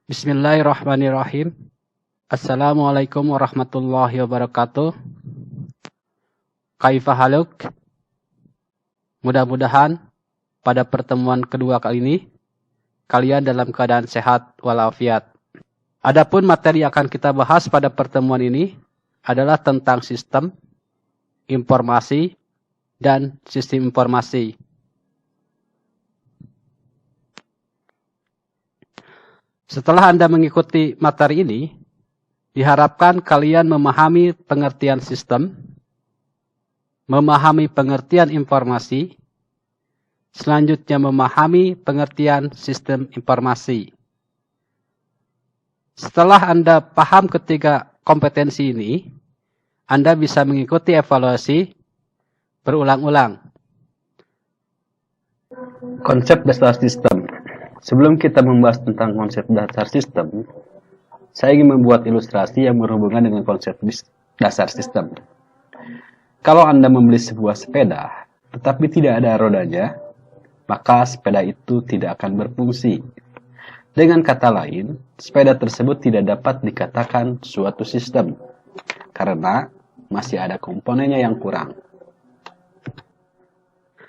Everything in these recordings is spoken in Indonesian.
Bismillahirrahmanirrahim. Assalamualaikum warahmatullahi wabarakatuh. Kaifa haluk? Mudah-mudahan pada pertemuan kedua kali ini kalian dalam keadaan sehat walafiat. Adapun materi yang akan kita bahas pada pertemuan ini adalah tentang sistem informasi dan sistem informasi. Setelah Anda mengikuti materi ini, diharapkan kalian memahami pengertian sistem, memahami pengertian informasi, selanjutnya memahami pengertian sistem informasi. Setelah Anda paham ketiga kompetensi ini, Anda bisa mengikuti evaluasi berulang-ulang. Konsep dasar sistem. Sebelum kita membahas tentang konsep dasar sistem, saya ingin membuat ilustrasi yang berhubungan dengan konsep dasar sistem. Kalau Anda membeli sebuah sepeda, tetapi tidak ada rodanya, maka sepeda itu tidak akan berfungsi. Dengan kata lain, sepeda tersebut tidak dapat dikatakan suatu sistem, karena masih ada komponennya yang kurang.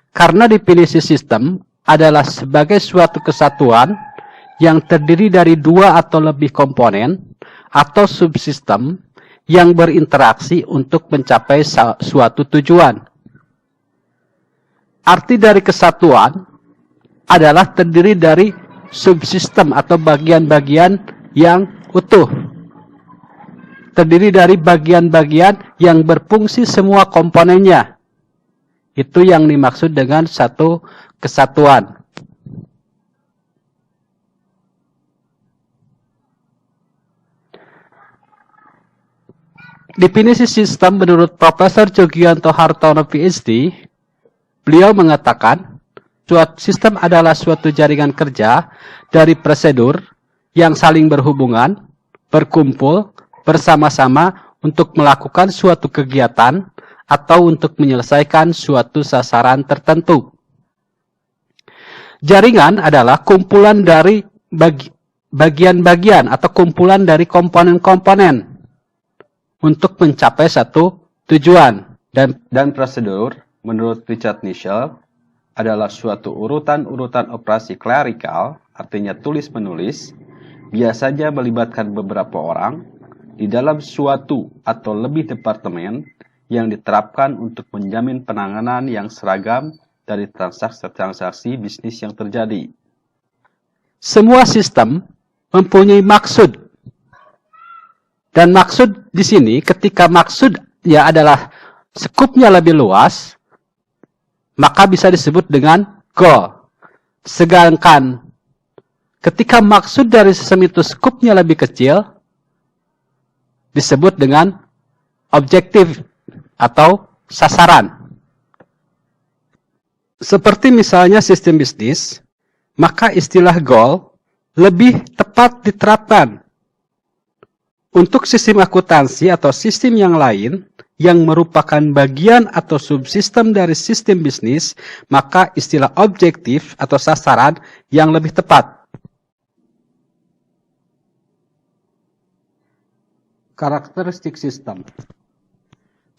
Karena definisi sistem adalah sebagai suatu kesatuan yang terdiri dari dua atau lebih komponen atau subsistem yang berinteraksi untuk mencapai suatu tujuan. Arti dari kesatuan adalah terdiri dari subsistem atau bagian-bagian yang utuh. Terdiri dari bagian-bagian yang berfungsi semua komponennya. Itu yang dimaksud dengan satu kesatuan. Definisi sistem menurut Profesor Jogianto Hartono PhD, beliau mengatakan, suatu sistem adalah suatu jaringan kerja dari prosedur yang saling berhubungan, berkumpul, bersama-sama untuk melakukan suatu kegiatan atau untuk menyelesaikan suatu sasaran tertentu. Jaringan adalah kumpulan dari bagian-bagian atau kumpulan dari komponen-komponen untuk mencapai satu tujuan. Dan prosedur, menurut Richard Nichol, adalah suatu urutan-urutan operasi klerikal, artinya tulis-menulis, biasanya melibatkan beberapa orang di dalam suatu atau lebih departemen yang diterapkan untuk menjamin penanganan yang seragam dari transaksi-transaksi bisnis yang terjadi. Semua sistem mempunyai maksud. Dan maksud di sini, ketika maksud ya adalah skupnya lebih luas, maka bisa disebut dengan goal. Sedangkan ketika maksud dari sistem itu skupnya lebih kecil, disebut dengan objektif atau sasaran. Seperti misalnya sistem bisnis, maka istilah goal lebih tepat diterapkan. Untuk sistem akuntansi atau sistem yang lain yang merupakan bagian atau subsistem dari sistem bisnis, maka istilah objektif atau sasaran yang lebih tepat. Karakteristik sistem.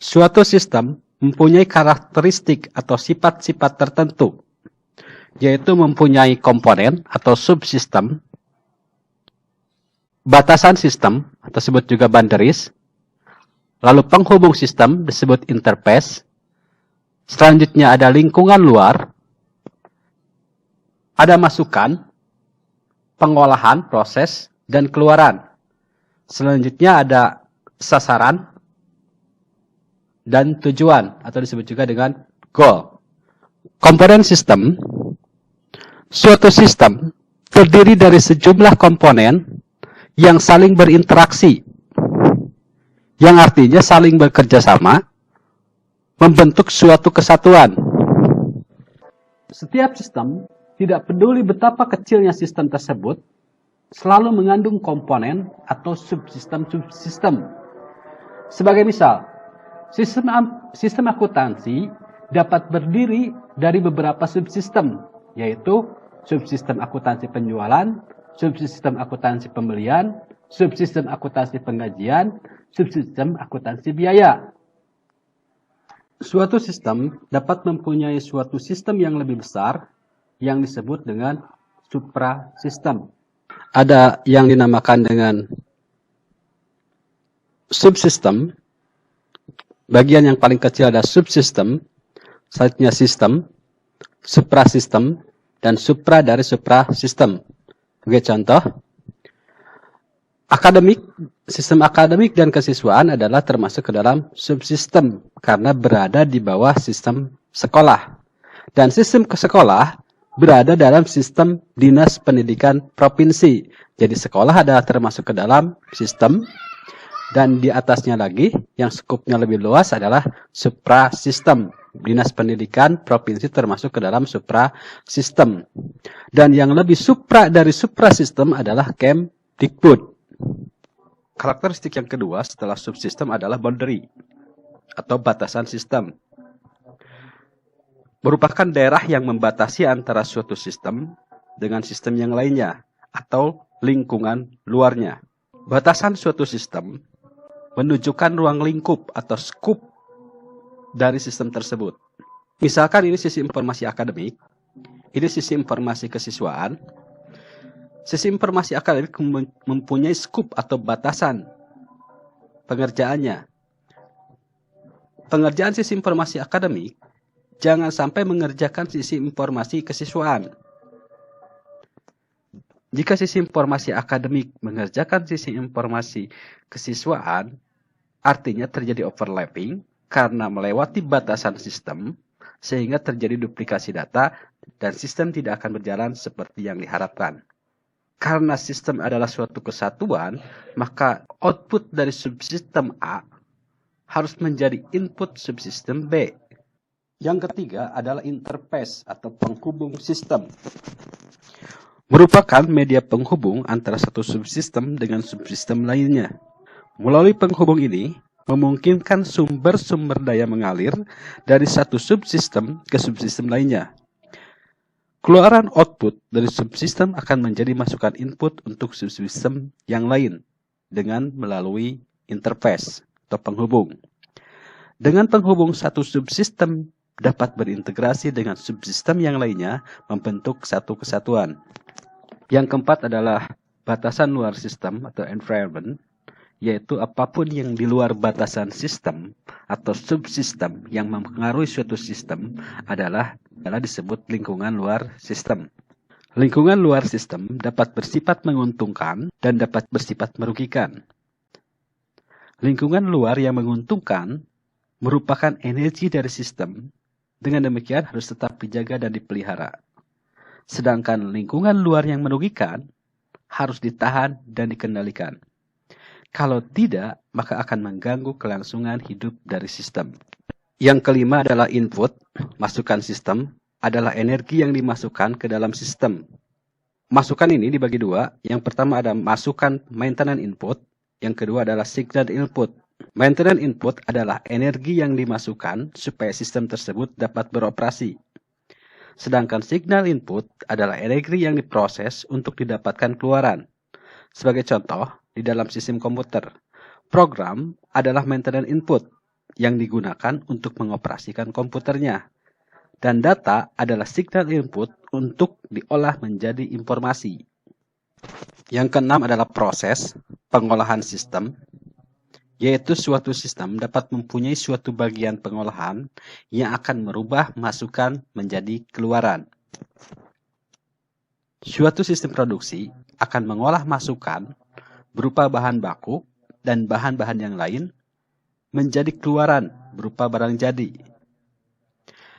Suatu sistem mempunyai karakteristik atau sifat-sifat tertentu, yaitu mempunyai komponen atau subsistem, batasan sistem atau disebut juga boundaries, lalu penghubung sistem disebut interface, selanjutnya ada lingkungan luar, ada masukan, pengolahan, proses, dan keluaran. Selanjutnya ada sasaran dan tujuan atau disebut juga dengan goal. Komponen sistem, suatu sistem terdiri dari sejumlah komponen yang saling berinteraksi, yang artinya saling bekerja sama, membentuk suatu kesatuan. Setiap sistem, tidak peduli betapa kecilnya sistem tersebut, selalu mengandung komponen atau subsistem-subsistem. Sebagai misal, sistem akuntansi dapat berdiri dari beberapa subsistem, yaitu subsistem akuntansi penjualan, subsistem akuntansi pembelian, subsistem akuntansi penggajian, subsistem akuntansi biaya. Suatu sistem dapat mempunyai suatu sistem yang lebih besar yang disebut dengan suprasistem. Ada yang dinamakan dengan subsistem. Bagian yang paling kecil ada subsistem, selanjutnya sistem, suprasistem, dan supra dari suprasistem. Sebagai contoh, sistem akademik dan kesiswaan adalah termasuk ke dalam subsistem karena berada di bawah sistem sekolah. Dan sistem sekolah berada dalam sistem dinas pendidikan provinsi. Jadi sekolah adalah termasuk ke dalam sistem, dan di atasnya lagi yang skupnya lebih luas adalah suprasistem. Dinas pendidikan provinsi termasuk ke dalam suprasistem. Dan yang lebih supra dari suprasistem adalah Kemdikbud. Karakteristik yang kedua setelah subsistem adalah boundary atau batasan sistem. Merupakan daerah yang membatasi antara suatu sistem dengan sistem yang lainnya atau lingkungan luarnya. Batasan suatu sistem menunjukkan ruang lingkup atau skup dari sistem tersebut. Misalkan ini sisi informasi akademik, ini sisi informasi kesiswaan. Sisi informasi akademik mempunyai skup atau batasan pengerjaannya. Pengerjaan sisi informasi akademik jangan sampai mengerjakan sisi informasi kesiswaan. Jika sisi informasi akademik mengerjakan sisi informasi kesiswaan, artinya terjadi overlapping karena melewati batasan sistem, sehingga terjadi duplikasi data dan sistem tidak akan berjalan seperti yang diharapkan. Karena sistem adalah suatu kesatuan, maka output dari subsistem A harus menjadi input subsistem B. Yang ketiga adalah interface atau penghubung sistem. Merupakan media penghubung antara satu subsistem dengan subsistem lainnya. Melalui penghubung ini, memungkinkan sumber-sumber daya mengalir dari satu subsistem ke subsistem lainnya. Keluaran output dari subsistem akan menjadi masukan input untuk subsistem yang lain dengan melalui interface atau penghubung. Dengan penghubung satu subsistem dapat berintegrasi dengan subsistem yang lainnya membentuk satu kesatuan. Yang keempat adalah batasan luar sistem atau environment, yaitu apapun yang di luar batasan sistem atau subsistem yang mempengaruhi suatu sistem adalah disebut lingkungan luar sistem. Lingkungan luar sistem dapat bersifat menguntungkan dan dapat bersifat merugikan. Lingkungan luar yang menguntungkan merupakan energi dari sistem, dengan demikian harus tetap dijaga dan dipelihara. Sedangkan lingkungan luar yang merugikan harus ditahan dan dikendalikan. Kalau tidak, maka akan mengganggu kelangsungan hidup dari sistem. Yang kelima adalah input, masukan sistem, adalah energi yang dimasukkan ke dalam sistem. Masukan ini dibagi dua. Yang pertama ada masukan maintenance input, yang kedua adalah signal input. Maintenance input adalah energi yang dimasukkan supaya sistem tersebut dapat beroperasi. Sedangkan signal input adalah energi yang diproses untuk didapatkan keluaran. Sebagai contoh, di dalam sistem komputer, program adalah maintenance input yang digunakan untuk mengoperasikan komputernya. Dan data adalah signal input untuk diolah menjadi informasi. Yang keenam adalah proses pengolahan sistem, yaitu suatu sistem dapat mempunyai suatu bagian pengolahan yang akan merubah masukan menjadi keluaran. Suatu sistem produksi akan mengolah masukan berupa bahan baku dan bahan-bahan yang lain menjadi keluaran berupa barang jadi.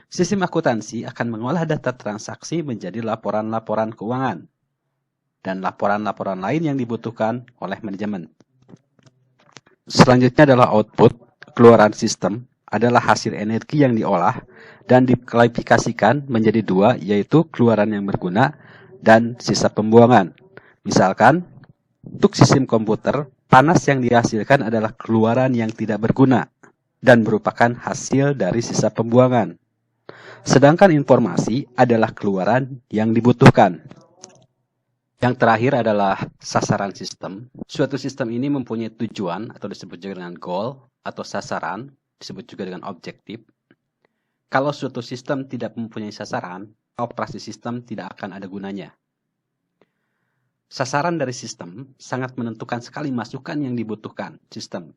Sistem akuntansi akan mengolah data transaksi menjadi laporan-laporan keuangan dan laporan-laporan lain yang dibutuhkan oleh manajemen. Selanjutnya adalah output, keluaran sistem adalah hasil energi yang diolah dan diklasifikasikan menjadi dua, yaitu keluaran yang berguna dan sisa pembuangan. Misalkan, untuk sistem komputer, panas yang dihasilkan adalah keluaran yang tidak berguna dan merupakan hasil dari sisa pembuangan. Sedangkan informasi adalah keluaran yang dibutuhkan. Yang terakhir adalah sasaran sistem. Suatu sistem ini mempunyai tujuan atau disebut juga dengan goal atau sasaran, disebut juga dengan objektif. Kalau suatu sistem tidak mempunyai sasaran, operasi sistem tidak akan ada gunanya. Sasaran dari sistem sangat menentukan sekali masukan yang dibutuhkan sistem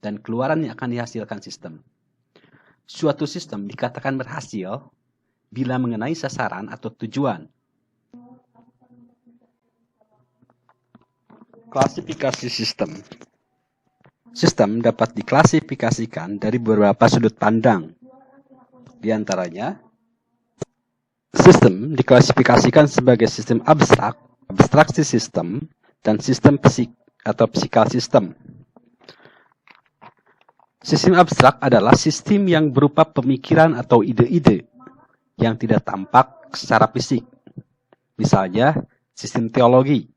dan keluaran yang akan dihasilkan sistem. Suatu sistem dikatakan berhasil bila mengenai sasaran atau tujuan. Klasifikasi sistem. Sistem dapat diklasifikasikan dari beberapa sudut pandang. Di antaranya, sistem diklasifikasikan sebagai sistem abstrak, abstraksi sistem, dan sistem psikal sistem. Sistem abstrak adalah sistem yang berupa pemikiran atau ide-ide yang tidak tampak secara fisik. Misalnya, sistem teologi,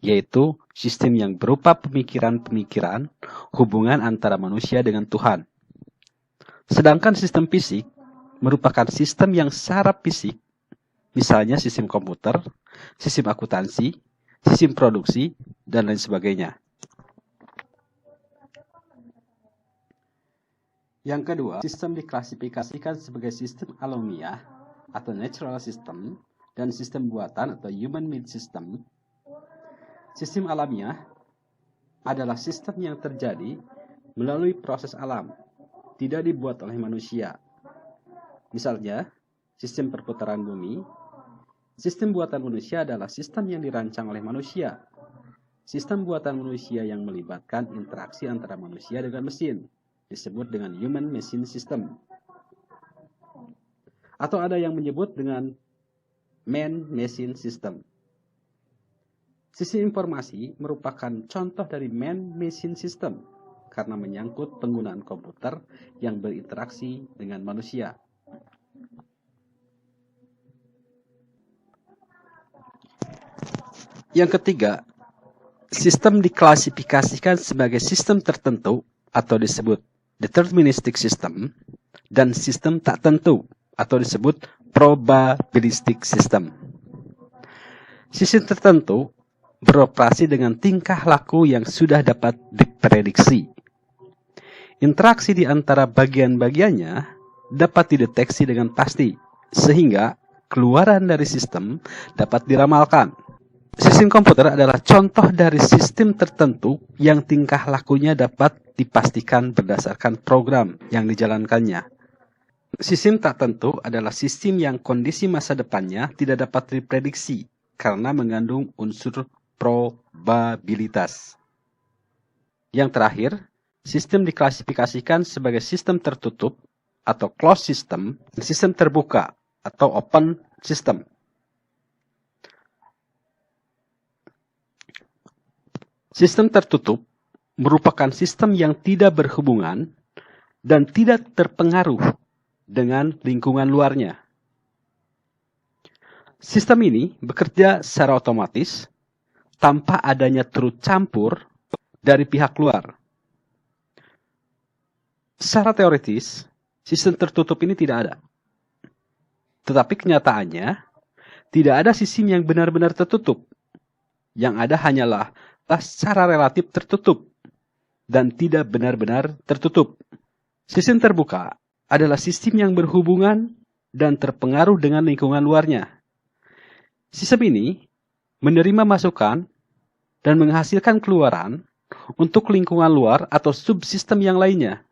yaitu sistem yang berupa pemikiran-pemikiran hubungan antara manusia dengan Tuhan. Sedangkan sistem fisik merupakan sistem yang secara fisik, misalnya sistem komputer, sistem akuntansi, sistem produksi, dan lain sebagainya. Yang kedua, sistem diklasifikasikan sebagai sistem alamiah atau natural system dan sistem buatan atau human-made system. Sistem alamiah adalah sistem yang terjadi melalui proses alam, tidak dibuat oleh manusia. Misalnya, sistem perputaran bumi. Sistem buatan manusia adalah sistem yang dirancang oleh manusia. Sistem buatan manusia yang melibatkan interaksi antara manusia dengan mesin disebut dengan human machine system. Atau ada yang menyebut dengan man machine system. Sistem informasi merupakan contoh dari man-machine system karena menyangkut penggunaan komputer yang berinteraksi dengan manusia. Yang ketiga, sistem diklasifikasikan sebagai sistem tertentu atau disebut deterministic system dan sistem tak tentu atau disebut probabilistic system. Sistem tertentu beroperasi dengan tingkah laku yang sudah dapat diprediksi. Interaksi di antara bagian-bagiannya dapat dideteksi dengan pasti, sehingga keluaran dari sistem dapat diramalkan. Sistem komputer adalah contoh dari sistem tertentu yang tingkah lakunya dapat dipastikan berdasarkan program yang dijalankannya. Sistem tak tentu adalah sistem yang kondisi masa depannya tidak dapat diprediksi karena mengandung unsur probabilitas. Yang terakhir, sistem diklasifikasikan sebagai sistem tertutup atau closed system, sistem terbuka atau open system. Sistem tertutup merupakan sistem yang tidak berhubungan dan tidak terpengaruh dengan lingkungan luarnya. Sistem ini bekerja secara otomatis tanpa adanya turut campur dari pihak luar. Secara teoritis, sistem tertutup ini tidak ada. Tetapi kenyataannya, tidak ada sistem yang benar-benar tertutup. Yang ada hanyalah secara relatif tertutup dan tidak benar-benar tertutup. Sistem terbuka adalah sistem yang berhubungan dan terpengaruh dengan lingkungan luarnya. Sistem ini menerima masukan dan menghasilkan keluaran untuk lingkungan luar atau subsistem yang lainnya.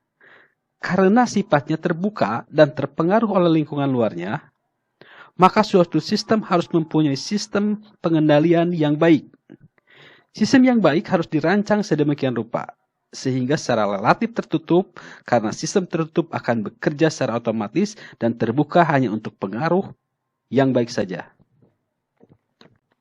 Karena sifatnya terbuka dan terpengaruh oleh lingkungan luarnya, maka suatu sistem harus mempunyai sistem pengendalian yang baik. Sistem yang baik harus dirancang sedemikian rupa, sehingga secara relatif tertutup, karena sistem tertutup akan bekerja secara otomatis dan terbuka hanya untuk pengaruh yang baik saja.